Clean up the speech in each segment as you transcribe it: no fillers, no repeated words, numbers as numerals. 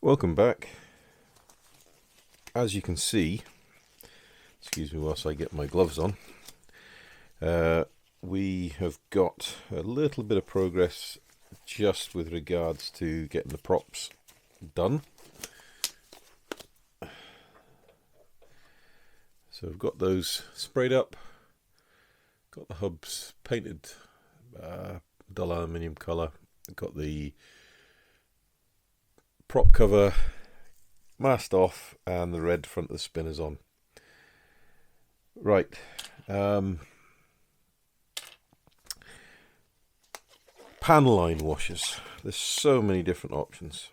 Welcome back. As you can see, excuse me whilst I get my gloves on, we have got a little bit of progress just with regards to getting the props done. So I've got those sprayed up, got the hubs painted dull aluminium colour, got the prop cover masked off and the red front of the spinners on. Right, panel line washers. There's so many different options.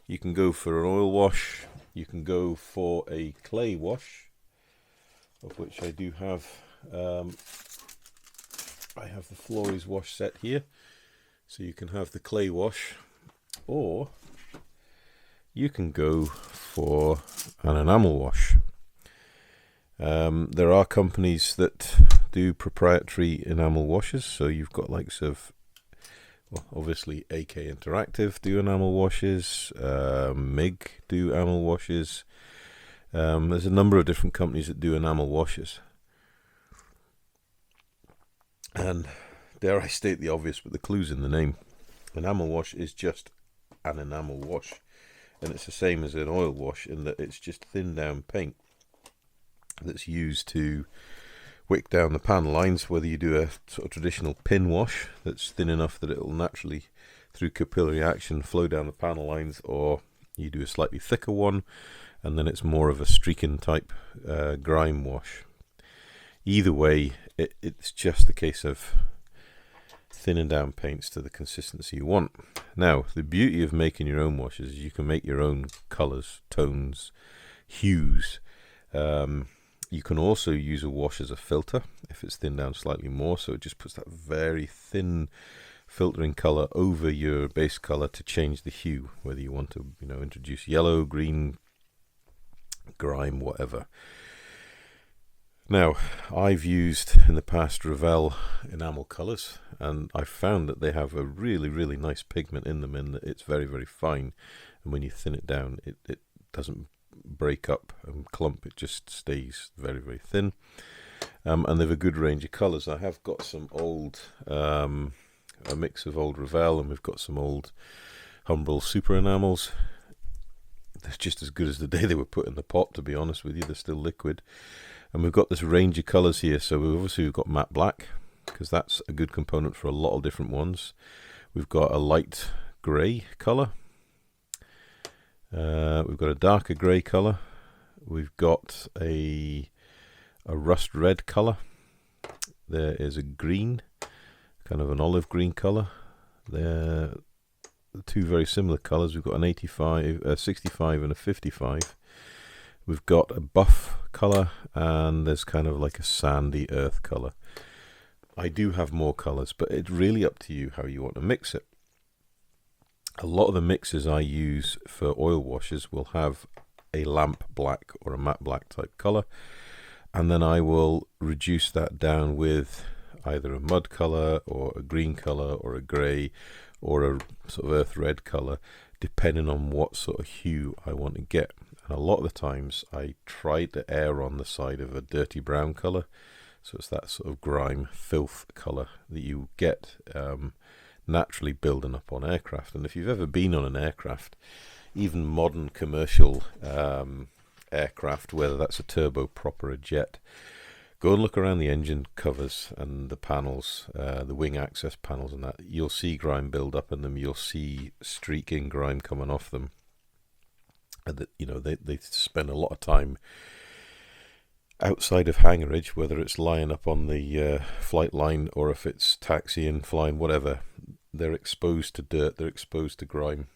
You can go for an oil wash, you can go for a clay wash, of which I do have. I have the Flores wash set here, so you can have the clay wash, or you can go for an enamel wash. There are companies that do proprietary enamel washes, so you've got likes of, well, obviously AK Interactive do enamel washes, MIG do enamel washes. There's a number of different companies that do enamel washes. And dare I state the obvious, but the clue's in the name. Enamel wash is just an enamel wash, and it's the same as an oil wash in that it's just thinned down paint that's used to wick down the panel lines, whether you do a sort of traditional pin wash that's thin enough that it'll naturally, through capillary action, flow down the panel lines, or you do a slightly thicker one and then it's more of a streaking type grime wash. Either way, it's just a case of thinning down paints to the consistency you want. Now, the beauty of making your own washes is you can make your own colours, tones, hues. You can also use a wash as a filter if it's thinned down slightly more, so it just puts that very thin filtering colour over your base colour to change the hue, whether you want to, introduce yellow, green, grime, whatever. Now, I've used in the past Revell enamel colours, and I've found that they have a really, really nice pigment in them, and it's very, very fine. And when you thin it down, it doesn't break up and clump, it just stays very, very thin. And they've a good range of colours. I have got some old, a mix of old Revell, and we've got some old Humbrol Super Enamels. They're just as good as the day they were put in the pot, to be honest with you. They're still liquid. And we've got this range of colours here. So we've got matte black, because that's a good component for a lot of different ones. We've got a light grey colour. We've got a darker grey colour. We've got a rust red colour. There is a green, kind of an olive green colour. They're two very similar colours. We've got an 85, a 65 and a 55. We've got a buff colour, and there's kind of like a sandy earth colour. I do have more colours, but it's really up to you how you want to mix it. A lot of the mixes I use for oil washes will have a lamp black or a matte black type colour, and then I will reduce that down with either a mud colour or a green colour or a grey or a sort of earth red colour, depending on what sort of hue I want to get. And a lot of the times I try to err on the side of a dirty brown colour, so it's that sort of grime filth colour that you get naturally building up on aircraft. And if you've ever been on an aircraft, even modern commercial aircraft, whether that's a turboprop or a jet, go and look around the engine covers and the panels, the wing access panels and that. You'll see grime build up in them. You'll see streaking grime coming off them. And that, they spend a lot of time outside of hangarage, whether it's lying up on the flight line or if it's taxiing, flying, whatever. They're exposed to dirt, they're exposed to grime.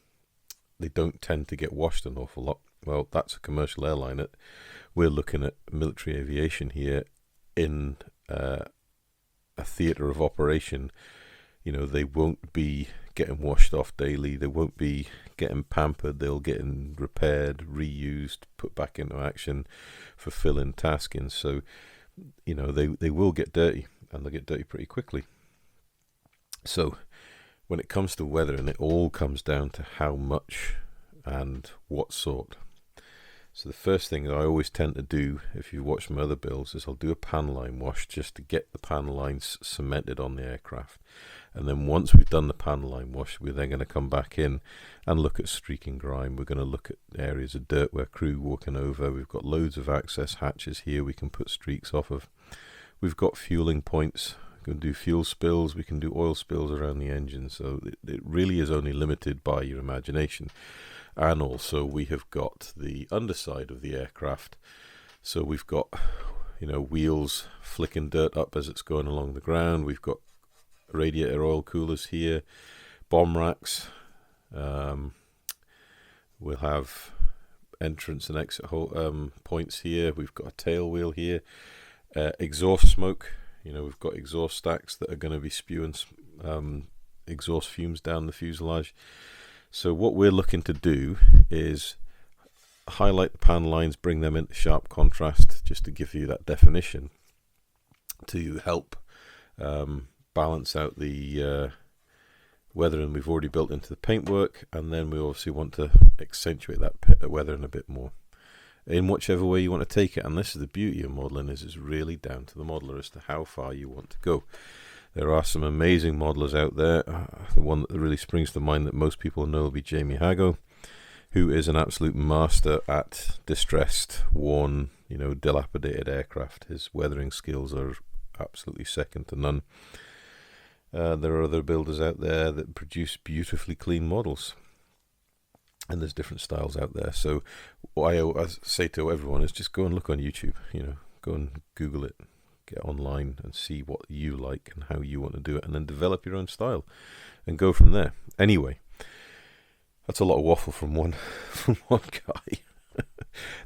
They don't tend to get washed an awful lot. Well, that's a commercial airline. We're looking at military aviation here in a theatre of operation. They won't be getting washed off daily. They won't be getting pampered. They'll get repaired, reused, put back into action for fill-in tasking. So, they will get dirty, and they'll get dirty pretty quickly. So when it comes to weather, and it all comes down to how much and what sort. So the first thing that I always tend to do, if you watch my other builds, is I'll do a pan line wash just to get the pan lines cemented on the aircraft. And then once we've done the pan line wash, we're then going to come back in and look at streak and grime. We're going to look at areas of dirt where crew walking over. We've got loads of access hatches here we can put streaks off of. We've got fueling points. We can do fuel spills. We can do oil spills around the engine. So it really is only limited by your imagination. And also we have got the underside of the aircraft. So we've got, you know, wheels flicking dirt up as it's going along the ground. We've got radiator oil coolers here, bomb racks. We'll have entrance and exit points here. We've got a tail wheel here. Exhaust smoke. You know, we've got exhaust stacks that are going to be spewing exhaust fumes down the fuselage. So what we're looking to do is highlight the pan lines, bring them into sharp contrast, just to give you that definition, to help balance out the weathering we've already built into the paintwork, and then we obviously want to accentuate that weathering a bit more in whichever way you want to take it. And this is the beauty of modelling, is it's really down to the modeller as to how far you want to go. There are some amazing modelers out there. The one that really springs to mind that most people know will be Jamie Hago, who is an absolute master at distressed, worn, you know, dilapidated aircraft. His weathering skills are absolutely second to none. There are other builders out there that produce beautifully clean models, and there's different styles out there. So what I say to everyone is just go and look on YouTube, you know, go and Google it. Get online and see what you like and how you want to do it, and then develop your own style and go from there. Anyway, that's a lot of waffle from one guy.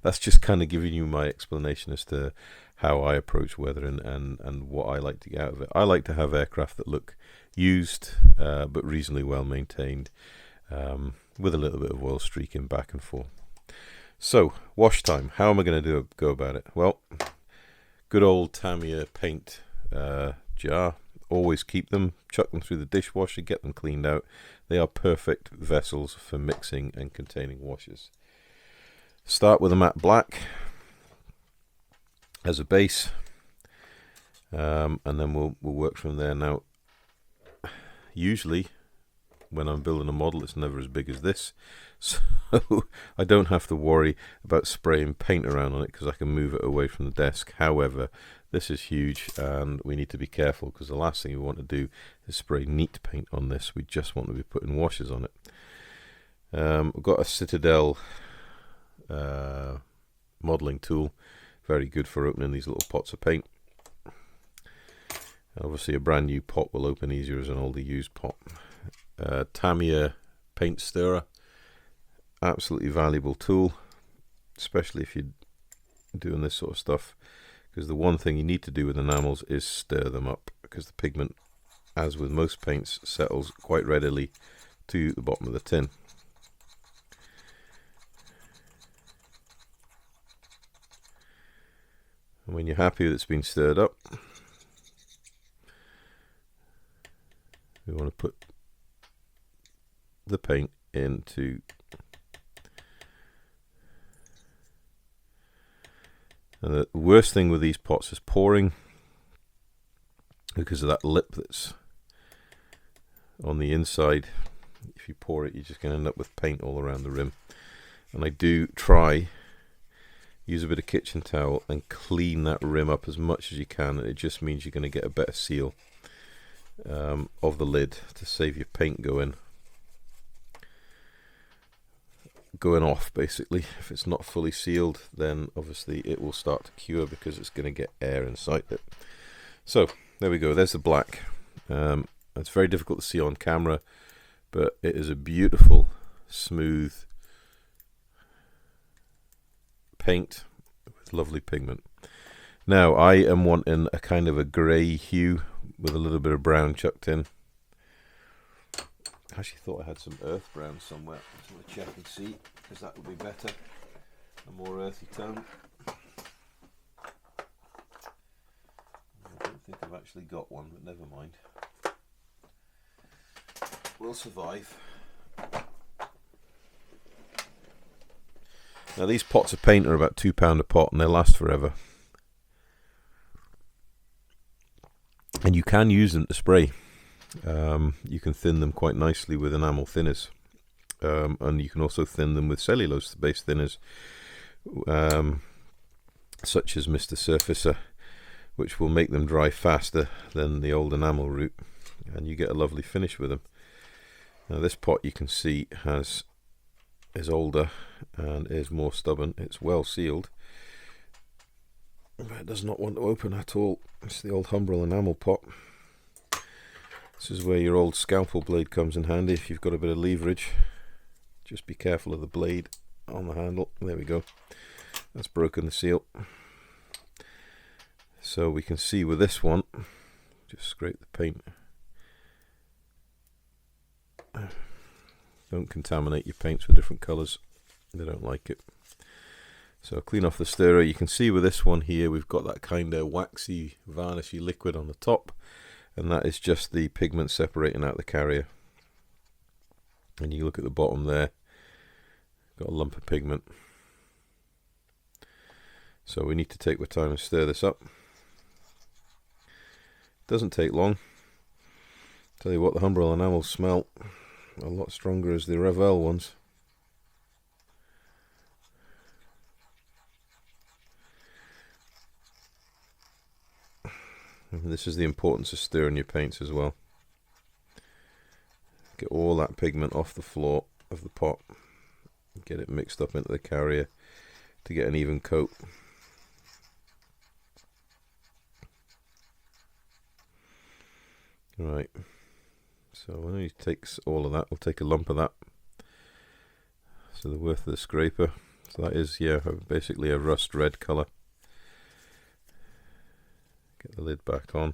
That's just kind of giving you my explanation as to how I approach weathering and what I like to get out of it. I like to have aircraft that look used but reasonably well maintained, with a little bit of oil streaking back and forth. So wash time, how am I going to go about it? Well, good old Tamiya paint jar. Always keep them, chuck them through the dishwasher, get them cleaned out. They are perfect vessels for mixing and containing washes. Start with a matte black as a base, and then we'll work from there. Now, usually when I'm building a model, it's never as big as this, so I don't have to worry about spraying paint around on it because I can move it away from the desk. However, this is huge and we need to be careful, because the last thing we want to do is spray neat paint on this. We just want to be putting washes on it. I've got a Citadel modelling tool, very good for opening these little pots of paint. Obviously a brand new pot will open easier as an older used pot. Tamiya paint stirrer, absolutely valuable tool, especially if you're doing this sort of stuff, because the one thing you need to do with enamels is stir them up, because the pigment, as with most paints, settles quite readily to the bottom of the tin. And when you're happy that it's been stirred up, we want to put the paint into, and the worst thing with these pots is pouring, because of that lip that's on the inside. If you pour it, you're just going to end up with paint all around the rim. And I do try use a bit of kitchen towel and clean that rim up as much as you can, and it just means you're going to get a better seal of the lid to save your paint going off. Basically, if it's not fully sealed, then obviously it will start to cure because it's going to get air inside it. So there we go, there's the black. It's very difficult to see on camera, but it is a beautiful smooth paint with lovely pigment. Now I am wanting a kind of a grey hue with a little bit of brown chucked in. I actually thought I had some earth brown somewhere. I just want to check and see, because that would be better, a more earthy tone. I don't think I've actually got one, but never mind. We'll survive. Now these pots of paint are about £2 a pot and they last forever. And you can use them to spray. You can thin them quite nicely with enamel thinners. And you can also thin them with cellulose-based thinners, such as Mr. Surfacer, which will make them dry faster than the old enamel route, and you get a lovely finish with them. Now this pot, you can see, is older and is more stubborn. It's well sealed, but it does not want to open at all. It's the old Humbrol enamel pot. This is where your old scalpel blade comes in handy if you've got a bit of leverage. Just be careful of the blade on the handle. There we go. That's broken the seal. So we can see with this one, just scrape the paint. Don't contaminate your paints with different colours. They don't like it. So clean off the stirrer. You can see with this one here, we've got that kind of waxy, varnishy liquid on the top, and that is just the pigment separating out the carrier. And you look at the bottom there, got a lump of pigment. So we need to take our time and stir this up. Doesn't take long. Tell you what, the Humbrol enamels smell a lot stronger as the Revell ones. And this is the importance of stirring your paints as well. Get all that pigment off the floor of the pot. Get it mixed up into the carrier to get an even coat. Right, so when he takes all of that, we'll take a lump of that. So the worth of the scraper. So that is, yeah, basically a rust red colour. Get the lid back on.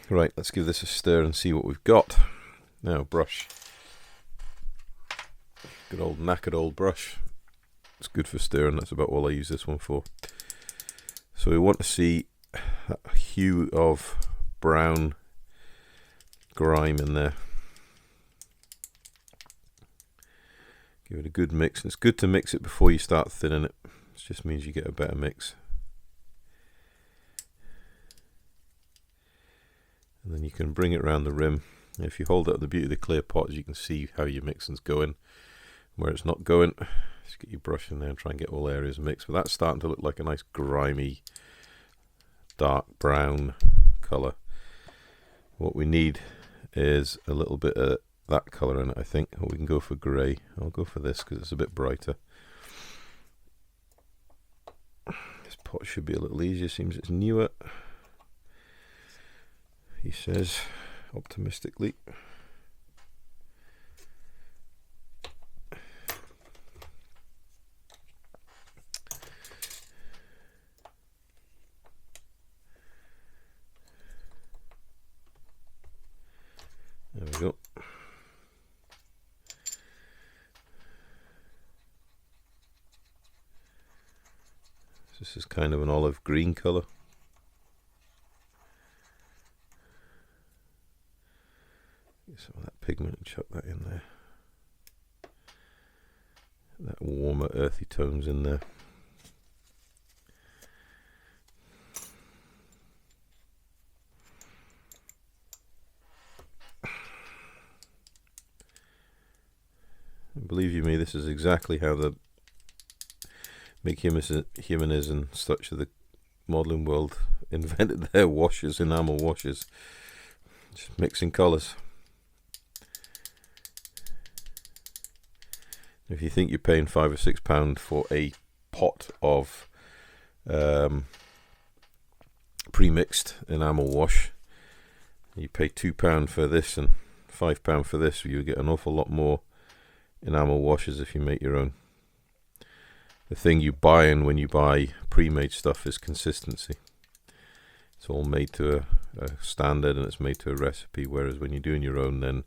Right, let's give this a stir and see what we've got. Now, brush. Good old knackered old brush. It's good for stirring, that's about all I use this one for. So we want to see a hue of brown grime in there. Give it a good mix. It's good to mix it before you start thinning it. It just means you get a better mix. And then you can bring it around the rim. If you hold up the beauty of the clear pot, you can see how your mixing's going. Where it's not going, just get your brush in there and try and get all areas mixed. But that's starting to look like a nice grimy, dark brown colour. What we need is a little bit of that colour in it, I think. Or we can go for grey. I'll go for this because it's a bit brighter. This pot should be a little easier, seems it's newer, he says optimistically. There we go. This is kind of an olive green colour. Get some of that pigment and chuck that in there. That warmer earthy tones in there. And believe you me, this is exactly how the big humans and such of the modelling world invented their washes, enamel washes. Just mixing colours. If you think you're paying £5 or £6 for a pot of pre-mixed enamel wash, you pay £2 for this and £5 for this, you get an awful lot more enamel washes if you make your own. The thing you buy in when you buy pre-made stuff is consistency. It's all made to a standard and it's made to a recipe, whereas when you're doing your own, then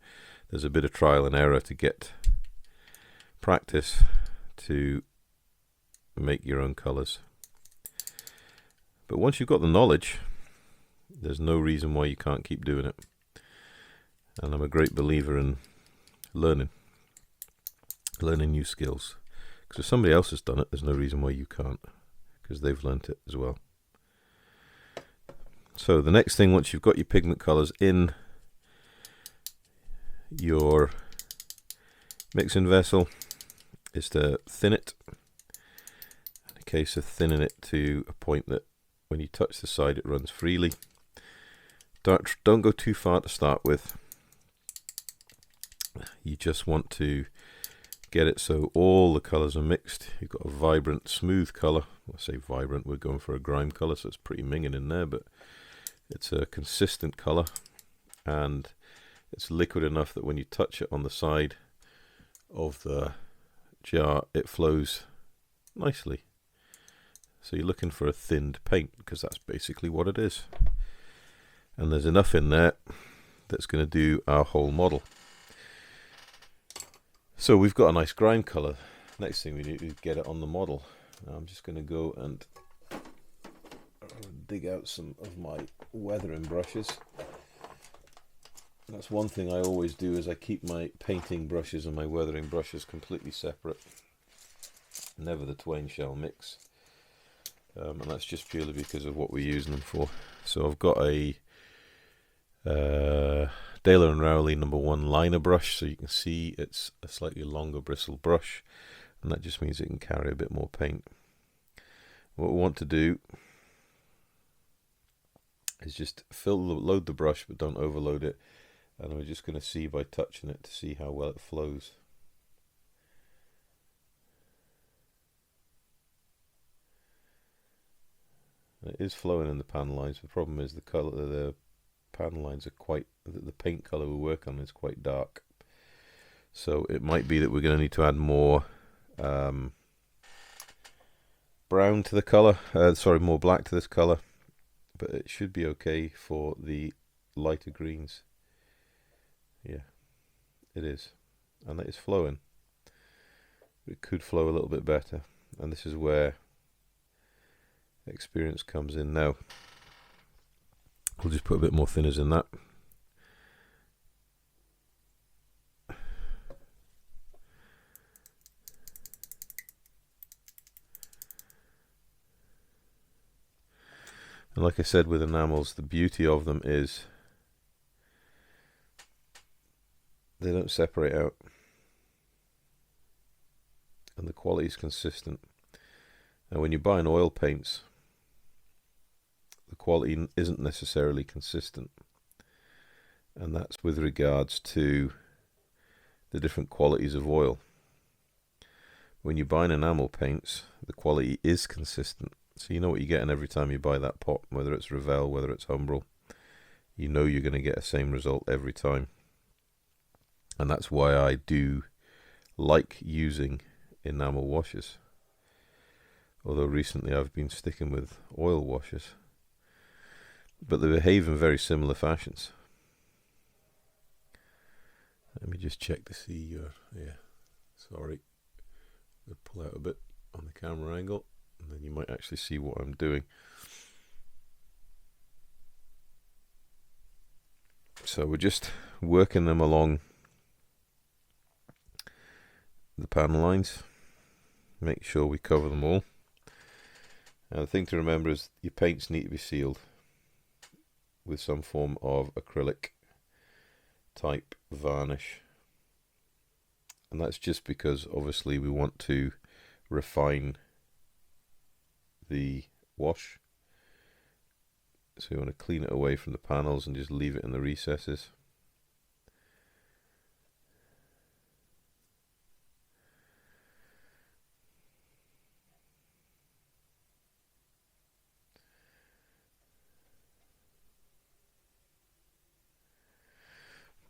there's a bit of trial and error to get practice to make your own colours. But once you've got the knowledge, there's no reason why you can't keep doing it. And I'm a great believer in learning new skills. Because if somebody else has done it, there's no reason why you can't, because they've learnt it as well. So the next thing, once you've got your pigment colours in your mixing vessel, is to thin it. In a case of thinning it to a point that when you touch the side it runs freely. Don't go too far to start with. You just want to get it so all the colours are mixed. You've got a vibrant, smooth colour. I say vibrant, we're going for a grime colour, so it's pretty minging in there, but it's a consistent colour, and it's liquid enough that when you touch it on the side of the jar, it flows nicely. So you're looking for a thinned paint, because that's basically what it is. And there's enough in there that's going to do our whole model. So we've got a nice grime colour. Next thing we need is get it on the model. Now I'm just going to go and dig out some of my weathering brushes. That's one thing I always do, is I keep my painting brushes and my weathering brushes completely separate. Never the twain shall mix. And that's just purely because of what we're using them for. So I've got a Daler & Rowley #1 liner brush, so you can see it's a slightly longer bristle brush, and that just means it can carry a bit more paint. What we want to do is just load the brush, but don't overload it, and we're just going to see by touching it to see how well it flows. It is flowing in the pan lines. The problem is the pan lines are quite, the paint colour we work on is quite dark, so it might be that we're going to need to add more brown to the colour, more black to this colour, but it should be okay for the lighter greens. Yeah, it is, and it is flowing. It could flow a little bit better, and this is where experience comes in. Now we'll just put a bit more thinners in that. And like I said with enamels, the beauty of them is they don't separate out, and the quality is consistent. Now when you're buying oil paints, the quality isn't necessarily consistent, and that's with regards to the different qualities of oil. When you're buying enamel paints, the quality is consistent, so you know what you're getting every time you buy that pot, whether it's Revell, whether it's Humbrol. You know you're going to get the same result every time, and that's why I do like using enamel washes, although recently I've been sticking with oil washes. But they behave in very similar fashions. Let me just check to see yeah, sorry, I'll pull out a bit on the camera angle, and then you might actually see what I'm doing. So we're just working them along the pan lines, make sure we cover them all. Now the thing to remember is your paints need to be sealed with some form of acrylic type varnish, and that's just because obviously we want to refine the wash, so we want to clean it away from the panels and just leave it in the recesses.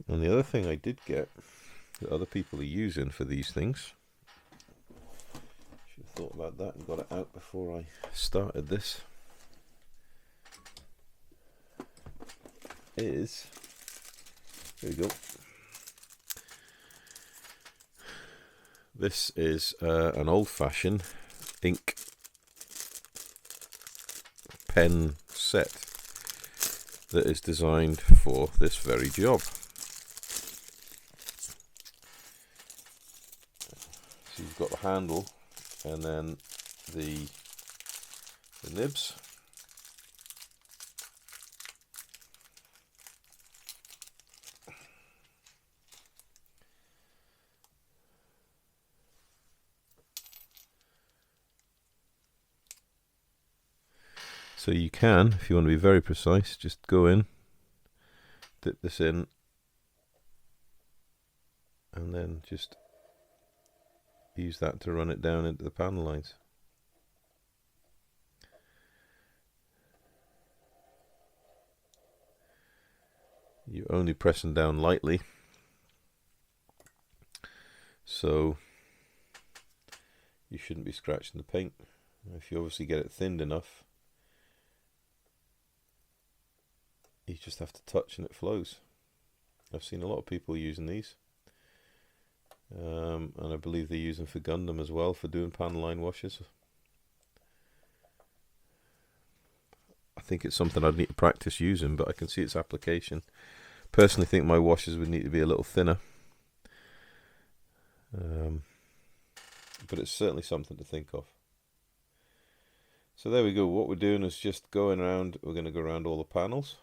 And the other thing I did get that other people are using for these things, should have thought about that and got it out before I started this, is, here we go, this is an old-fashioned ink pen set that is designed for this very job. So you've got the handle and then the nibs. So you can, if you want to be very precise, just go in, dip this in, and then just use that to run it down into the panel lines. You're only pressing down lightly, so you shouldn't be scratching the paint. If you obviously get it thinned enough, you just have to touch and it flows. I've seen a lot of people using these, and I believe they use them for Gundam as well, for doing panel line washes. I think it's something I'd need to practice using, but I can see its application. Personally think my washes would need to be a little thinner, but it's certainly something to think of. So there we go. What we're doing is just going around. We're going to go around all the panels.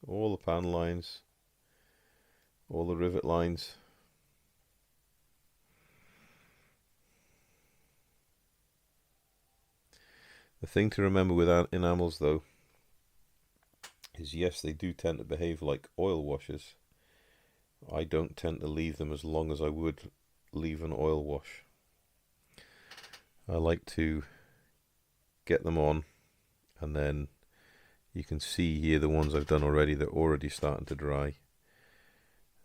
All the panel lines, all the rivet lines. The thing to remember with enamels though is, yes, they do tend to behave like oil washes. I don't tend to leave them as long as I would leave an oil wash. I like to get them on, and then you can see here the ones I've done already, they're already starting to dry,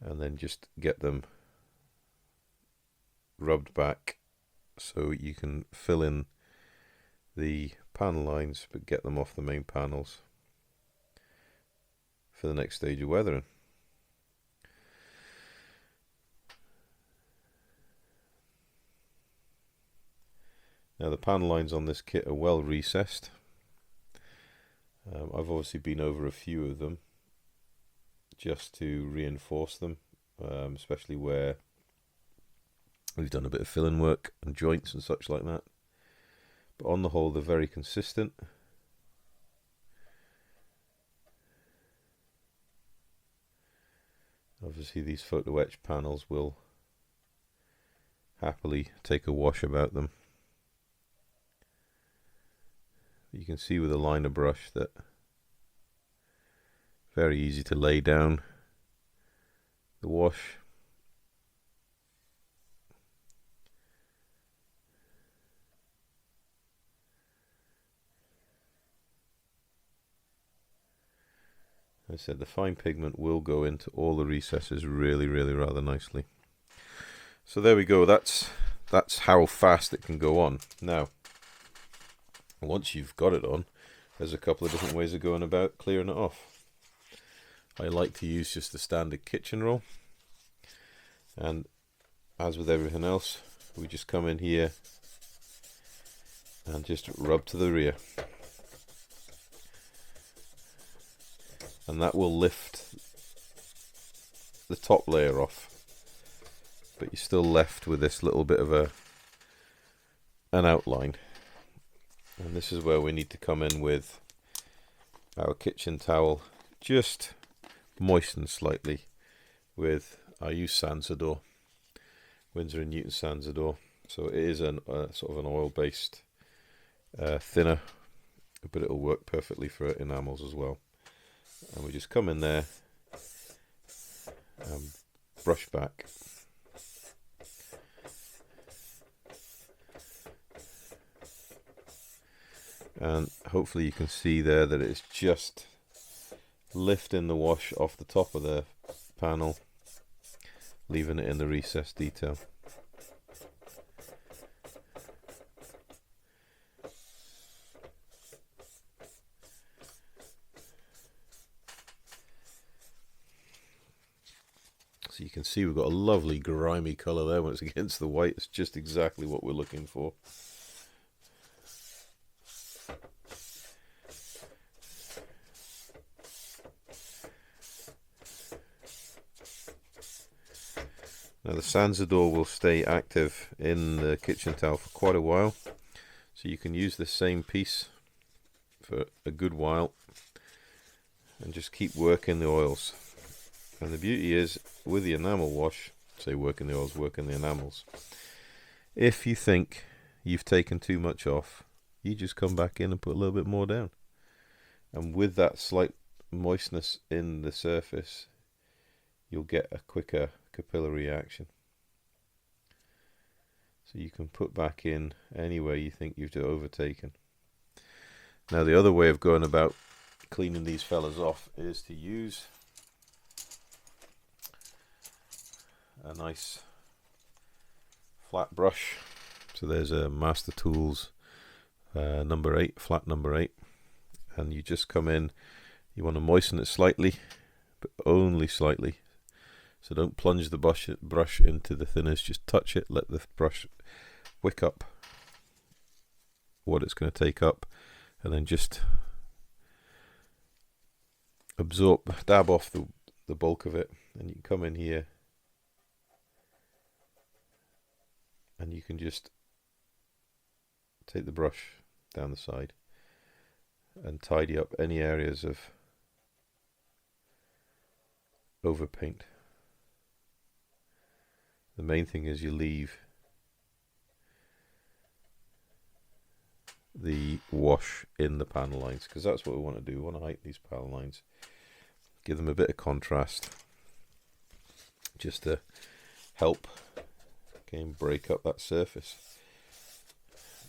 and then just get them rubbed back so you can fill in the panel lines but get them off the main panels for the next stage of weathering. Now the panel lines on this kit are well recessed. I've obviously been over a few of them just to reinforce them, especially where we've done a bit of filling work and joints and such like that. But on the whole, they're very consistent. Obviously these photo etch panels will happily take a wash about them. You can see with a liner brush that very easy to lay down the wash. As I said, the fine pigment will go into all the recesses really rather nicely. So there we go. That's how fast it can go on. Now, once you've got it on, there's a couple of different ways of going about clearing it off. I like to use just the standard kitchen roll, and as with everything else, we just come in here and just rub to the rear, and that will lift the top layer off, but you're still left with this little bit of an outline. And this is where we need to come in with our kitchen towel, just moisten slightly with, I use Sansador, Winsor & Newton Sansador. So it is a sort of an oil-based thinner, but it'll work perfectly for enamels as well. And we just come in there and brush back. And hopefully you can see there that it's just lifting the wash off the top of the panel, leaving it in the recessed detail. So you can see we've got a lovely grimy colour there when it's against the white. It's just exactly what we're looking for. Now the Sansador will stay active in the kitchen towel for quite a while, so you can use the same piece for a good while and just keep working the oils. And the beauty is, with the enamel wash, say working the oils, working the enamels, if you think you've taken too much off, you just come back in and put a little bit more down. And with that slight moistness in the surface, you'll get a quicker capillary action. So you can put back in anywhere you think you've overtaken. Now the other way of going about cleaning these fellas off is to use a nice flat brush. So there's a Master Tools number 8, flat number 8, and you just come in, you want to moisten it slightly, but only slightly. So don't plunge the brush into the thinners, just touch it, let the brush wick up what it's going to take up, and then just dab off the bulk of it, and you can come in here and you can just take the brush down the side and tidy up any areas of overpaint. The main thing is you leave the wash in the panel lines, because that's what we want to do. We want to heighten these panel lines, give them a bit of contrast, just to help break up that surface,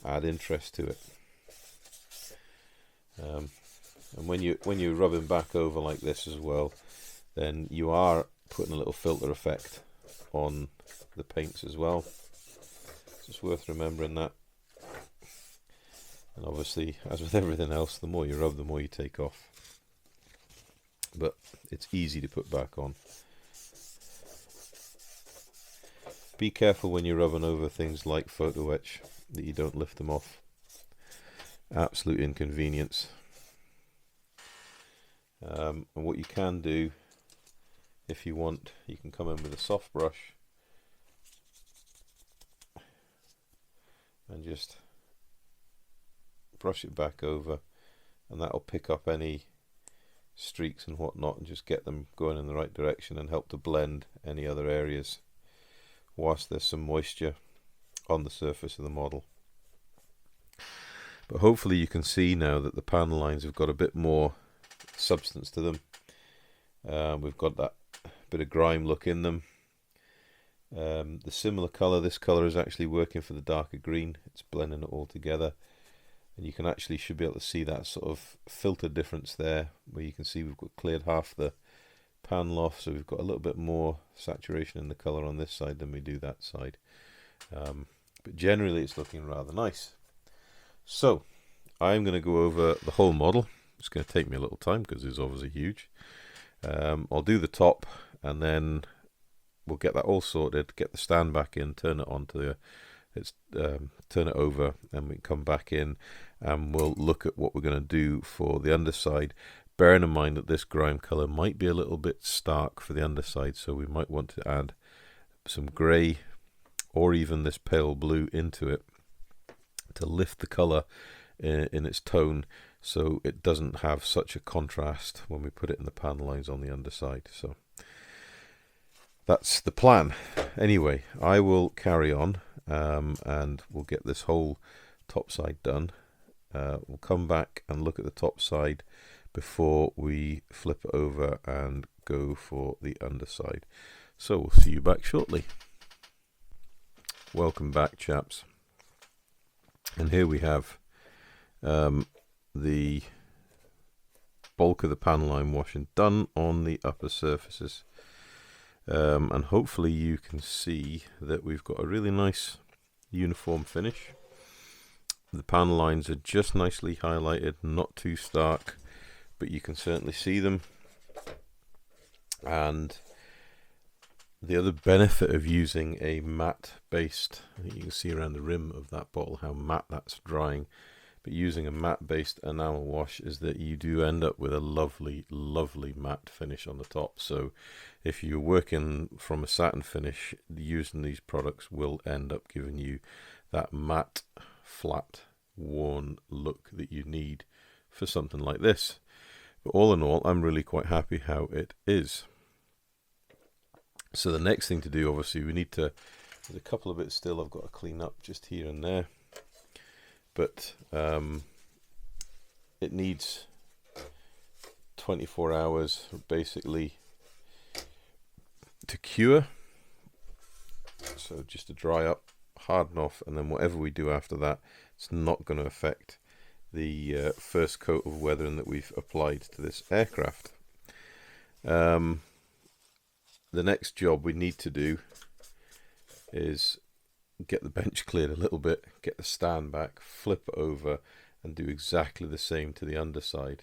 add interest to it. And when you're rubbing back over like this as well, then you are putting a little filter effect on the paints as well. It's worth remembering that. And obviously, as with everything else, the more you rub, the more you take off. But it's easy to put back on. Be careful when you're rubbing over things like photo etch that you don't lift them off. Absolute inconvenience. And what you can do, if you want, you can come in with a soft brush and just brush it back over, and that'll pick up any streaks and whatnot and just get them going in the right direction and help to blend any other areas whilst there's some moisture on the surface of the model. But hopefully you can see now that the panel lines have got a bit more substance to them. We've got that bit of grime look in them. The similar colour, this colour is actually working for the darker green. It's blending it all together, and you can actually should be able to see that sort of filter difference there, where you can see we've got cleared half the panel off, so we've got a little bit more saturation in the colour on this side than we do that side. But generally it's looking rather nice. So I'm going to go over the whole model. It's going to take me a little time because it's obviously huge. I'll do the top, and then we'll get that all sorted, get the stand back in, turn it on to turn it over, and we can come back in and we'll look at what we're going to do for the underside, bearing in mind that this grime colour might be a little bit stark for the underside, so we might want to add some grey or even this pale blue into it to lift the colour in its tone, so it doesn't have such a contrast when we put it in the panel lines on the underside. So that's the plan. Anyway, I will carry on and we'll get this whole top side done. We'll come back and look at the top side before we flip it over and go for the underside. So we'll see you back shortly. Welcome back, chaps. And here we have the bulk of the panel line washing done on the upper surfaces. And hopefully you can see that we've got a really nice uniform finish. The panel lines are just nicely highlighted, not too stark, but you can certainly see them. And The other benefit of using a matte based, you can see around the rim of that bottle how matte that's drying, but using a matte based enamel wash is that you do end up with a lovely matte finish on the top. So if you're working from a satin finish, using these products will end up giving you that matte, flat, worn look that you need for something like this. But all in all, I'm really quite happy how it is. So the next thing to do, obviously, there's a couple of bits still I've got to clean up just here and there, but it needs 24 hours basically to cure, so just to dry up, harden off, and then whatever we do after that, it's not going to affect the first coat of weathering that we've applied to this aircraft. The next job we need to do is get the bench cleared a little bit, get the stand back, flip it over, and do exactly the same to the underside.